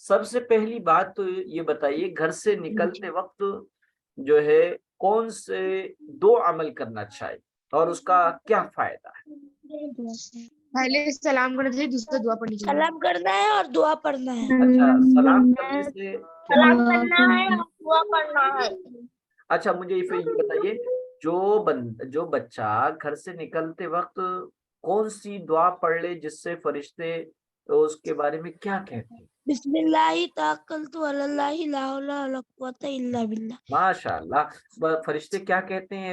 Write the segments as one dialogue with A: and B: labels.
A: سب سے پہلی بات تو یہ بتائیے گھر سے نکلتے وقت جو ہے کون سے 2 عمل کرنا چاہیے اور اس کا کیا فائدہ ہے؟
B: پہلے سلام کرنا چاہیے، دوسرا دعا پڑھنی چاہیے۔
C: سلام کرنا ہے اور دعا پڑھنا ہے۔
A: اچھا، سلام کرنے سے کیا؟
C: سلام کرنا ہے اور دعا پڑھنا ہے۔
A: اچھا مجھے پھر یہ بتائیے جو بچہ گھر سے نکلتے وقت کون سی دعا پڑھ لے جس سے فرشتے اس کے بارے میں کیا کہتے ہیں؟
C: بسم اللہ توکلت علی اللہ لا حول ولا قوت الا باللہ۔
A: ماشاء اللہ، فرشتے کیا کہتے ہیں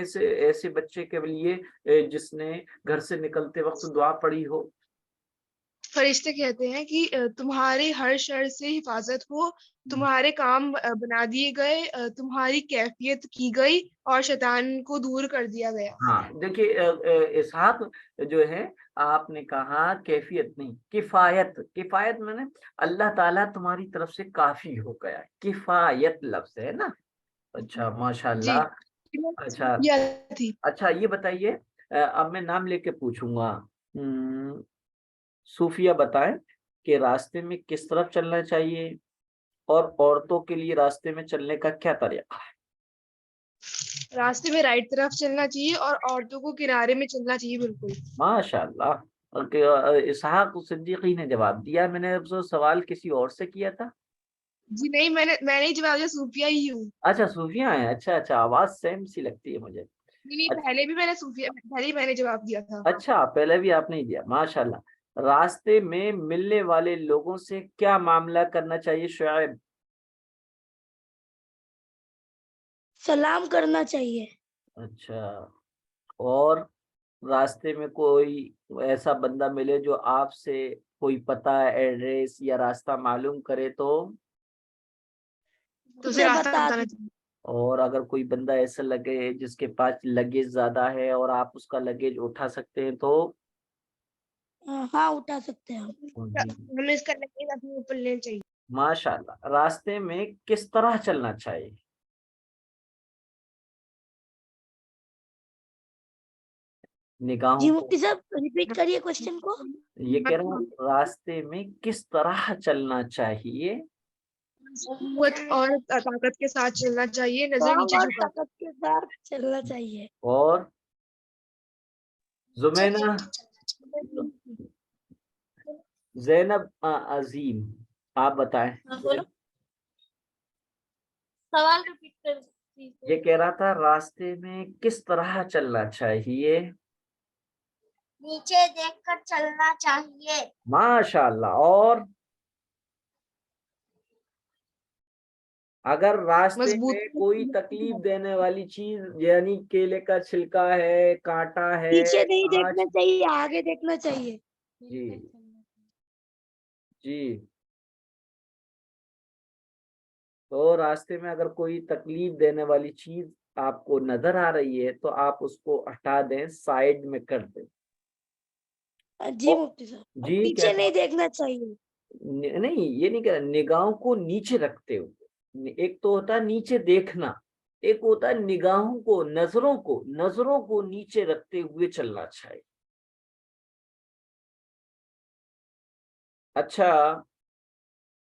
A: ایسے بچے کے لیے جس نے گھر سے نکلتے وقت دعا پڑھی ہو؟
B: فرشتے کہتے ہیں کہ تمہارے ہر شر سے حفاظت ہو، تمہارے کام بنا دیے گئے، تمہاری کیفیت کی گئی اور شیطان کو دور کر دیا گیا۔
A: ہاں دیکھیے اسحاق جو ہے آپ نے کہا کیفیت نہیں، کفایت میں نے اللہ تعالیٰ تمہاری طرف سے کافی ہو گیا، کفایت لفظ ہے نا۔ اچھا ماشاء
B: جی
A: اللہ۔ اچھا یہ بتائیے، اب میں نام لے کے پوچھوں گا، صوفیہ بتائیں کہ راستے میں کس طرف چلنا چاہیے اور عورتوں کے لیے راستے میں چلنے کا کیا طریقہ ہے؟
B: راستے میں رائٹ طرف چلنا چاہیے اور عورتوں کو کنارے میں چلنا چاہیے۔ بالکل
A: ماشاء اللہ، اسحاق صدیقی نے جواب دیا۔ میں نے اب سوال کسی اور سے کیا تھا۔
B: جی نہیں، میں نے ہی جواب دیا، صوفیہ ہی ہوں۔
A: اچھا صوفیہ ہیں، اچھا آواز سیم سی لگتی ہے مجھے۔
B: نہیں، پہلے ہی میں نے جواب دیا تھا۔
A: اچھا پہلے بھی آپ نے دیا، ماشاء اللہ۔ راستے میں ملنے والے لوگوں سے کیا معاملہ کرنا چاہیے شعیب؟
C: سلام کرنا چاہیے۔
A: اچھا، اور راستے میں کوئی ایسا بندہ ملے جو آپ سے کوئی پتہ ایڈریس یا راستہ معلوم کرے تو
B: اسے راستہ بتانا چاہیے۔
A: اور اگر کوئی بندہ ایسا لگے جس کے پاس لگیج زیادہ ہے اور آپ اس کا لگیج اٹھا سکتے ہیں تو
C: ہاں اٹھا سکتے ہیں۔
B: ہمیں اس کا لگیج اپنے اوپر لینا چاہیے۔
A: ماشاء اللہ۔ راستے میں کس طرح چلنا چاہیے؟ نگاہوں
C: جی مفتی صاحب ریپیٹ کریے کوشچن کو۔
A: یہ کہہ رہا ہوں راستے میں کس طرح چلنا چاہیے؟
B: قوت اور طاقت کے ساتھ چلنا چاہیے، نظر نیچے
C: اور
B: جھکا۔
C: طاقت کے ساتھ چلنا چاہیے۔
A: اور زمینہ زینب عظیم آپ بتائیں۔
C: سوال ریپیٹ کر۔
A: یہ کہہ رہا تھا راستے میں کس طرح چلنا چاہیے؟
C: نیچے دیکھ کر چلنا چاہیے۔
A: ماشاء اللہ۔ اور اگر راستے میں کوئی تکلیف دینے والی چیز یعنی کیلے کا چھلکا ہے، کانٹا ہے،
C: پیچھے نہیں دیکھنا چاہیے، آگے دیکھنا چاہیے۔
A: جی تو راستے میں اگر کوئی تکلیف دینے والی چیز آپ کو نظر آ رہی ہے تو آپ اس کو ہٹا دیں، سائڈ میں کر دیں۔
C: جی مفتی صاحب،
A: جی
C: پیچھے نہیں دیکھنا چاہیے۔
A: نہیں یہ نہیں کہہ رہا، نگاہوں کو نیچے رکھتے ہوئے۔ ایک تو ہوتا ہے نیچے دیکھنا، ایک ہوتا ہے نگاہوں کو، نظروں کو نیچے رکھتے ہوئے چلنا چاہیے۔ اچھا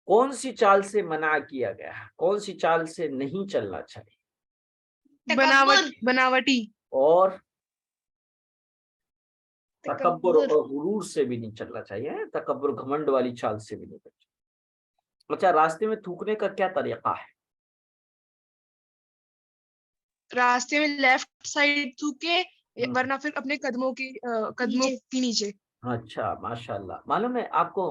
A: کون سی چال سے منع کیا گیا ہے، کون سی چال سے نہیں چلنا چاہیے؟
B: بناوٹی
A: اور تکبر اور غرور سے بھی نہیں چلنا چاہیے، تکبر گھمنڈ والی چال سے بھی نہیں چلنا چاہیے۔ اچھا راستے میں تھوکنے کا کیا طریقہ ہے؟
B: راستے میں لیفٹ سائڈ تھوکے، ورنہ پھر اپنے قدموں کے نیچے۔
A: اچھا ماشاء اللہ۔ معلوم ہے آپ کو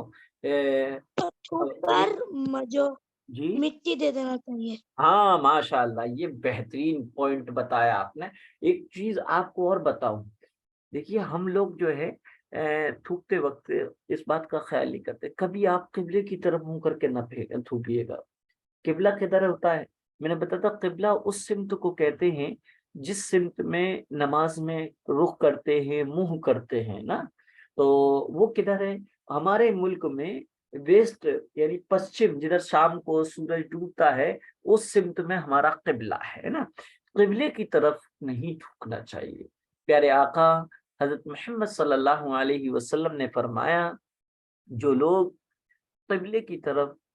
C: جو
A: جی
C: مٹی دے دینا چاہیے۔
A: ہاں ماشاء اللہ، یہ بہترین پوائنٹ بتایا آپ نے۔ ایک چیز آپ کو اور بتاؤں، دیکھیے ہم لوگ جو ہے تھوکتے وقت اس بات کا خیال نہیں کرتے، کبھی آپ قبلے کی طرف منہ کر کے نہ تھوکیے گا۔ قبلہ کدھر ہوتا ہے؟ میں نے بتایا تھا قبلہ اس سمت کو کہتے ہیں جس سمت میں نماز میں رخ کرتے ہیں، منہ کرتے ہیں نا، تو وہ کدھر ہے؟ ہمارے ملک میں ویسٹ یعنی پشچم، جدھر شام کو سورج ڈوبتا ہے اس سمت میں ہمارا قبلہ ہے نا، قبلے کی طرف نہیں تھوکنا چاہیے۔ پیارے آقا حضرت محمد صلی اللہ علیہ وسلم نے فرمایا جو لوگ قبلے کی طرف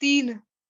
B: 3।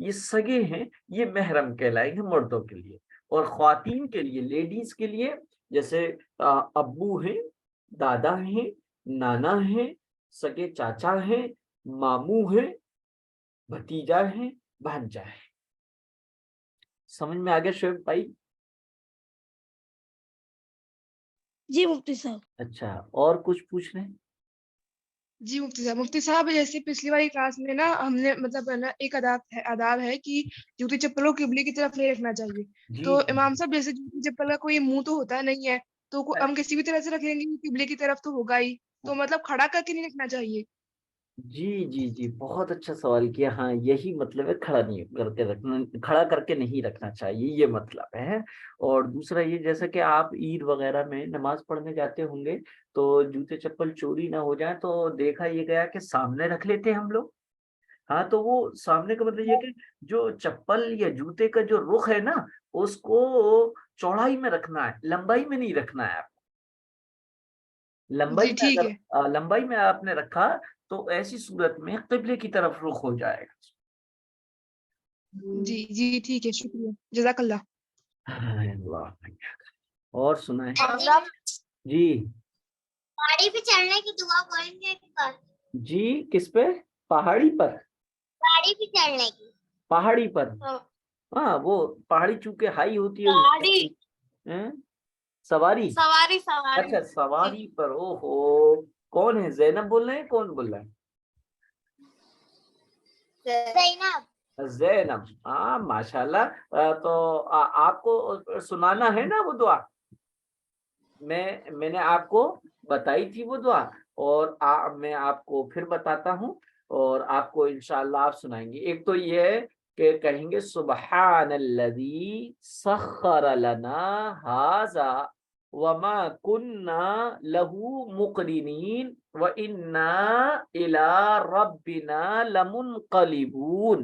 A: یہ سگے ہیں، یہ محرم کہلائیں گے مردوں کے لیے. اور خواتین کے لیے، لیڈیز کے لیے، جیسے ابو ہیں، دادا ہیں، نانا ہیں، سگے چاچا ہیں، ماموں ہیں، بھتیجا ہے، بھانجا ہے. سمجھ میں آ گیا شعیب بھائی؟
C: جی مفتی صاحب.
A: اچھا، اور کچھ پوچھ رہے ہیں؟
B: جی مفتی صاحب جیسے پچھلی والی کلاس میں نا ہم نے مطلب ہے نا ایک آداب ہے کہ جوتی چپل کو قبلے کی طرف نہیں رکھنا چاہیے.
A: جی
B: تو امام صاحب جیسے جوتی چپل کا کوئی منہ تو ہوتا نہیں ہے، تو ہم کسی بھی طرح سے رکھیں گے قبلے کی طرف تو ہوگا ہی، تو مطلب کھڑا کر کے نہیں رکھنا چاہیے.
A: جی جی جی، بہت اچھا سوال کیا. ہاں یہی مطلب ہے، کھڑا نہیں کر کے رکھنا، کھڑا کر کے نہیں رکھنا چاہیے، یہ مطلب ہے. اور دوسرا یہ، جیسا کہ آپ عید وغیرہ میں نماز پڑھنے جاتے ہوں گے تو جوتے چپل چوری نہ ہو جائیں تو دیکھا یہ گیا کہ سامنے رکھ لیتے ہم لوگ. ہاں تو وہ سامنے کا مطلب یہ کہ جو چپل یا جوتے کا جو رخ ہے نا، اس کو چوڑائی میں رکھنا ہے، لمبائی میں نہیں رکھنا ہے. آپ لمبائی
B: جی
A: میں
B: ٹھیک ہے.
A: اگر لمبائی میں آپ نے رکھا تو ایسی صورت میں قبلے کی طرف رخ ہو جائے گا.
B: جی جی ٹھیک ہے، شکریہ، جزاک اللہ.
A: اللہ. اور سنائیں جی.
D: پہاڑی پہ چڑھنے کی دعا کریں گے ایک بار.
A: جی کس پہ؟ پہاڑی پر؟
D: پہاڑی پہ چڑھنے کی.
A: پہاڑی پر؟ ہاں وہ پہاڑی چونکہ ہائی ہوتی ہے. سواری؟
D: سواری سواری.
A: اچھا سواری پر. او ہو، کون ہے؟ زینب بول رہے ہیں؟ کون بول رہا ہے؟
D: زینب.
A: زینب. ہاں ماشاء اللہ. تو آپ کو سنانا ہے نا وہ دعا؟ میں نے آپ کو بتائی تھی وہ دعا، اور میں آپ کو پھر بتاتا ہوں، اور آپ کو انشاءاللہ آپ سنائیں گے. ایک تو یہ ہے کہ کہیں گے سبحان الذی سخر لنا ھذا وما كنا له مقرنین وانا الى ربنا لمنقلبون.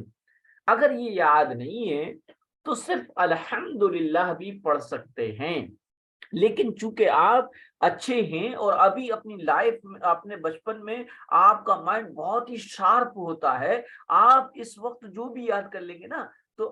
A: اگر یہ یاد نہیں ہے تو صرف الحمدللہ بھی پڑھ سکتے ہیں، لیکن چونکہ آپ اچھے ہیں اور ابھی اپنی لائف میں، اپنے بچپن میں آپ کا مائنڈ بہت ہی شارپ ہوتا ہے، آپ اس وقت جو بھی یاد کر لیں گے نا تو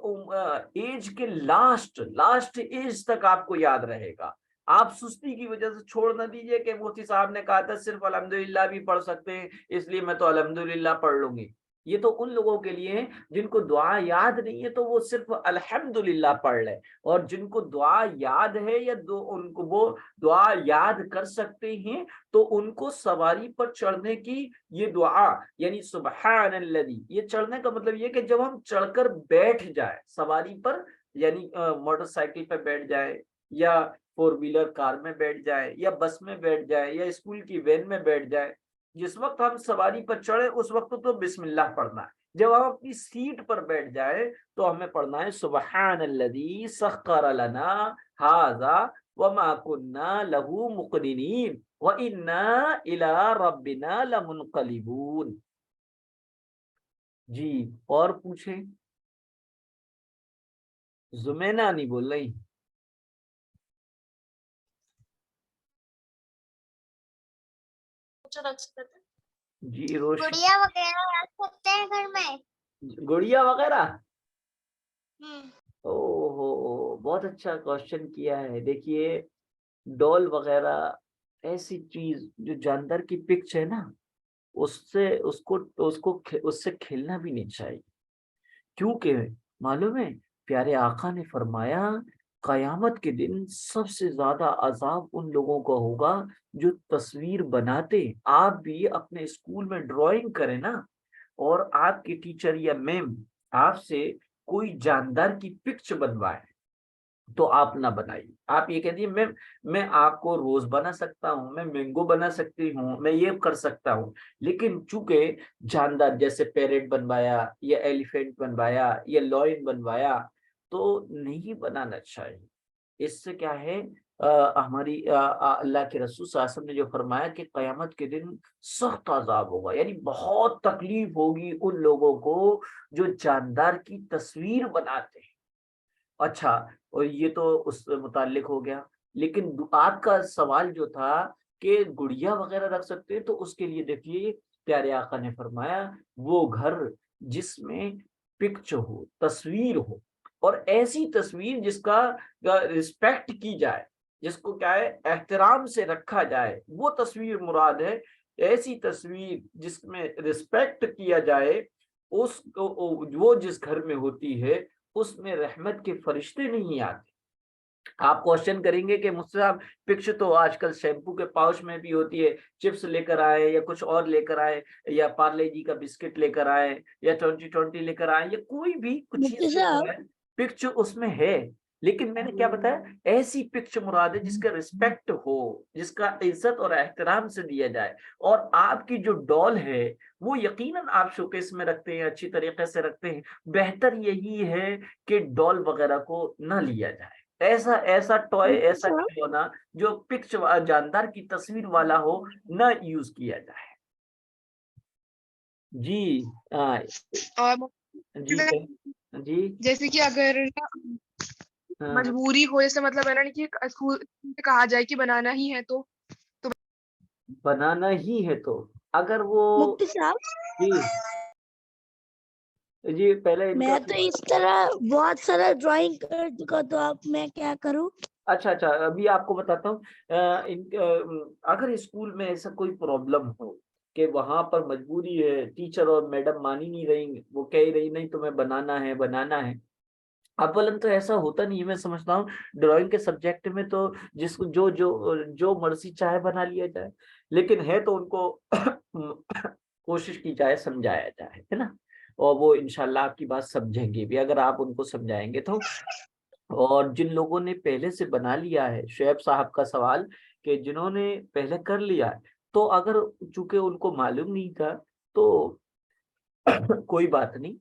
A: ایج کے لاسٹ ایج تک آپ کو یاد رہے گا. آپ سستی کی وجہ سے چھوڑ نہ دیجئے کہ مفتی صاحب نے کہا تھا صرف الحمدللہ بھی پڑھ سکتے ہیں اس لیے میں تو الحمدللہ پڑھ لوں گی. یہ تو ان لوگوں کے لیے ہیں جن کو دعا یاد نہیں ہے تو وہ صرف الحمدللہ پڑھ لے، اور جن کو دعا یاد ہے یا ان کو وہ دعا یاد کر سکتے ہیں تو ان کو سواری پر چڑھنے کی یہ دعا یعنی سبحان الذی، یہ چڑھنے کا مطلب یہ کہ جب ہم چڑھ کر بیٹھ جائے سواری پر، یعنی موٹر سائیکل پہ بیٹھ جائے یا فور ویلر کار میں بیٹھ جائے یا بس میں بیٹھ جائے یا اسکول کی وین میں بیٹھ جائے، جس وقت ہم سواری پر چڑھے اس وقت تو بسم اللہ پڑھنا ہے. جب ہم اپنی سیٹ پر بیٹھ جائے تو ہمیں پڑھنا ہے سبحان الذی سخر لنا ھذا وما كنا له مقرنین وانا الى ربنا لمنقلبون. جی اور پوچھیں. زمینا نہیں بول رہی. جی روشن.
D: گڑیا وغیرہ رکھ سکتے ہیں گھر میں.
A: گڑیا وغیرہ؟ او ہو بہت اچھا کوشچن کیا ہے. دیکھیے ڈول وغیرہ ایسی چیز جو جاندار کی پکچر ہے نا، اس سے کھیلنا بھی نہیں چاہیے، کیونکہ معلوم ہے پیارے آقا نے فرمایا قیامت کے دن سب سے زیادہ عذاب ان لوگوں کا ہوگا جو تصویر بناتے. آپ بھی اپنے اسکول میں ڈرائنگ کریں نا، اور آپ کے ٹیچر یا میم آپ سے کوئی جاندار کی پکچر بنوائے تو آپ نہ بنائیے. آپ یہ کہہ دیے میں آپ کو روز بنا سکتا ہوں، میں مینگو بنا سکتی ہوں، میں یہ کر سکتا ہوں، لیکن چونکہ جاندار جیسے پیرٹ بنوایا یا ایلیفینٹ بنوایا یا لائن بنوایا تو نہیں بنانا چاہیے. اس سے کیا ہے ہماری اللہ کے رسول صلی اللہ علیہ وسلم نے جو فرمایا کہ قیامت کے دن سخت عذاب ہوگا، یعنی بہت تکلیف ہوگی ان لوگوں کو جو جاندار کی تصویر بناتے ہیں. اچھا، اور یہ تو اس متعلق ہو گیا، لیکن آپ کا سوال جو تھا کہ گڑیا وغیرہ رکھ سکتے ہیں تو اس کے لیے دیکھیے پیارے آقا نے فرمایا وہ گھر جس میں پکچ ہو، تصویر ہو، اور ایسی تصویر جس کا رسپیکٹ کی جائے، جس کو کیا ہے احترام سے رکھا جائے، وہ تصویر مراد ہے۔ ایسی تصویر جس میں رسپیکٹ کیا جائے، اس وہ جس گھر میں ہوتی ہے اس میں رحمت کے فرشتے نہیں آتے۔ آپ کوشچن کریں گے کہ مجھ سے آپ پکچر تو آج کل شیمپو کے پاؤچ میں بھی ہوتی ہے، چپس لے کر آئے یا کچھ اور لے کر آئے، یا پارلے جی کا بسکٹ لے کر آئے، یا 2020 لے کر آئے، یا کوئی بھی کچھ
C: مفتی
A: چیز لے
C: صاحب،
A: کر آئے، پکچر اس میں ہے۔ لیکن میں نے کیا بتایا، ایسی پکچر مراد ہے جس کا رسپیکٹ ہو، جس کا عزت اور احترام سے دیا جائے۔ اور آپ کی جو ڈول ہے وہ یقیناً آپ شوکیس میں رکھتے ہیں، اچھی طریقے سے رکھتے ہیں، بہتر یہی ہے کہ ڈول وغیرہ کو نہ لیا جائے۔ ایسا ٹوائے،
C: مفتی
A: ایسا
C: صاحب،
A: کھلونا جو پکچر جاندار کی تصویر والا ہو نہ یوز کیا جائے۔ جی
B: اور
A: جی جی
B: جیسے کہ اگر
A: ہاں،
B: مجبوری ہو، جیسے مطلب ہے نا کہ اسکول سے کہا جائے کہ بنانا ہی ہے تو
A: بنانا ہی ہے تو اگر وہ
C: مفتی صاحب،
A: جی جی پہلے ان کا
C: میں تو اس طرح بہت سارا ڈرائنگ کر چکا، تو اب میں کیا کروں؟
A: اچھا ابھی آپ کو بتاتا ہوں۔ اگر اسکول میں ایسا کوئی پرابلم ہو کہ وہاں پر مجبوری ہے، ٹیچر اور میڈم مان ہی نہیں رہی، وہ کہہ رہی نہیں تمہیں بنانا ہے، اولاً تو ایسا ہوتا نہیں ہے۔ میں سمجھتا ہوں ڈرائنگ کے سبجیکٹ میں تو جس کو جو مرضی چاہے بنا لیا جائے، لیکن ہے تو ان کو کوشش کی جائے، سمجھایا جائے، ہے نا، اور وہ انشاءاللہ آپ کی بات سمجھیں گے بھی اگر آپ ان کو سمجھائیں گے تو۔ اور جن لوگوں نے پہلے سے بنا لیا ہے، شعیب صاحب کا سوال کہ جنہوں نے پہلے کر لیا ہے، تو اگر چونکہ ان کو معلوم نہیں تھا تو کوئی بات نہیں،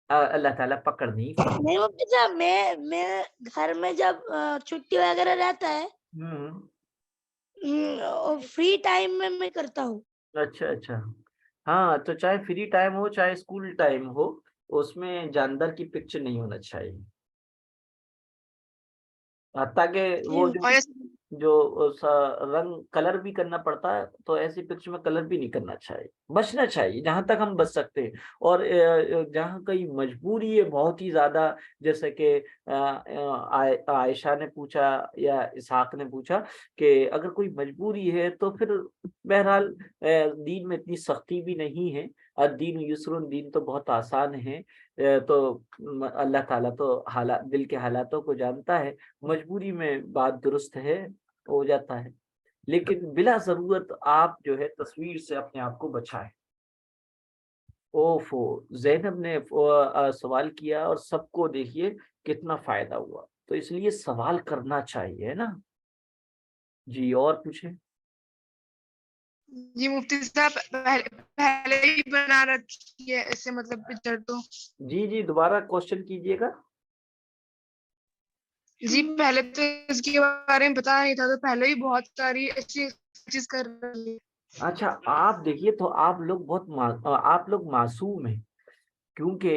A: اللہ تعالیٰ پکڑ نہیں فرما۔
C: نہیں مفتی صاحب، میں گھر میں جب چھٹی وغیرہ رہتا ہے، فری ٹائم میں کرتا ہوں۔
A: اچھا ہاں، تو چاہے فری ٹائم ہو چاہے اسکول ٹائم ہو، اس میں جاندار کی پکچر نہیں ہونا چاہیے، تاکہ
C: جی
A: وہ
B: اور
A: جو رنگ کلر بھی کرنا پڑتا ہے، تو ایسی پکچر میں کلر بھی نہیں کرنا چاہیے، بچنا چاہیے جہاں تک ہم بچ سکتے ہیں۔ اور جہاں کئی مجبوری ہے بہت ہی زیادہ، جیسے کہ عائشہ نے پوچھا یا اسحاق نے پوچھا کہ اگر کوئی مجبوری ہے تو پھر بہرحال دین میں اتنی سختی بھی نہیں ہے، الدین یسر، دین تو بہت آسان ہے۔ تو اللہ تعالیٰ تو دل کے حالاتوں کو جانتا ہے، مجبوری میں بات درست ہے، ہو جاتا ہے، لیکن بلا ضرورت آپ جو ہے تصویر سے اپنے آپ کو بچائیں۔ اوفو، زینب نے سوال کیا اور سب کو دیکھیے کتنا فائدہ ہوا، تو اس لیے سوال کرنا چاہیے نا۔ جی اور پوچھیں۔
B: جی مفتی صاحب، پہلے ہی بنا رکھی ہے ایسے مطلب پکچر تو
A: جی دوبارہ کوشچن کیجئے گا۔
B: جی پہلے تو اس کے بارے میں پتا نہیں تھا، تو پہلے ہی بہت ساری ایسی چیز کر رہی ہے۔
A: اچھا آپ دیکھیے، تو آپ لوگ معصوم ہیں، کیونکہ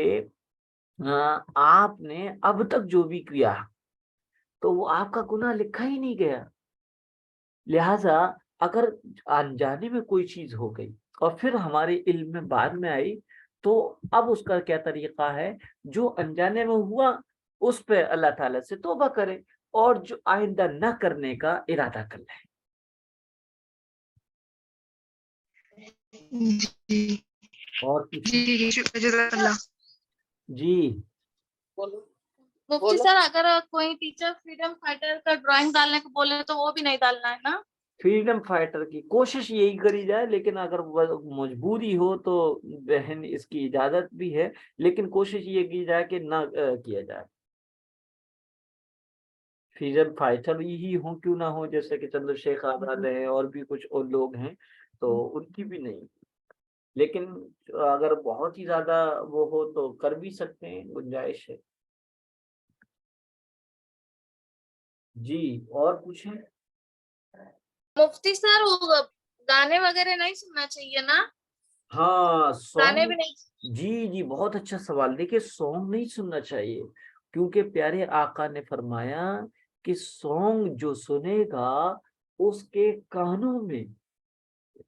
A: آپ نے اب تک جو بھی کیا تو وہ آپ کا گناہ لکھا ہی نہیں گیا، لہذا اگر انجانے میں کوئی چیز ہو گئی اور پھر ہمارے علم میں بعد میں آئی، تو اب اس کا کیا طریقہ ہے، جو انجانے میں ہوا اس پہ اللہ تعالیٰ سے توبہ کرے اور جو آئندہ نہ کرنے کا ارادہ کر لے۔
B: جی
A: اور کچھ
B: جی جزاک اللہ۔
A: جی
E: مفتی سر، اگر کوئی ٹیچر فریڈم فائٹر کا ڈرائنگ ڈالنے کو بولے تو وہ بھی نہیں ڈالنا ہے نا؟
A: فریڈم فائٹر کی کوشش یہی کری جائے، لیکن اگر مجبوری ہو تو بہن اس کی اجازت بھی ہے، لیکن کوشش یہ کی جائے کہ نہ کیا جائے۔ فریڈم فائٹر ہی ہوں کیوں نہ ہو، جیسے کہ چندر شیخر آزاد ہیں اور بھی کچھ اور لوگ ہیں، تو ان کی بھی نہیں، لیکن اگر بہت ہی زیادہ وہ ہو تو کر بھی سکتے ہیں، گنجائش ہے۔ جی اور پوچھیں۔
E: مفتی سر، وہ گانے وغیرہ نہیں سننا چاہیے نا؟
A: ہاں
E: گانے
A: سانگ،
E: بھی نہیں۔
A: جی بہت اچھا سوال۔ دیکھیے سانگ نہیں سننا چاہیے، کیونکہ پیارے آقا نے فرمایا کہ سانگ جو سنے گا اس کے کانوں میں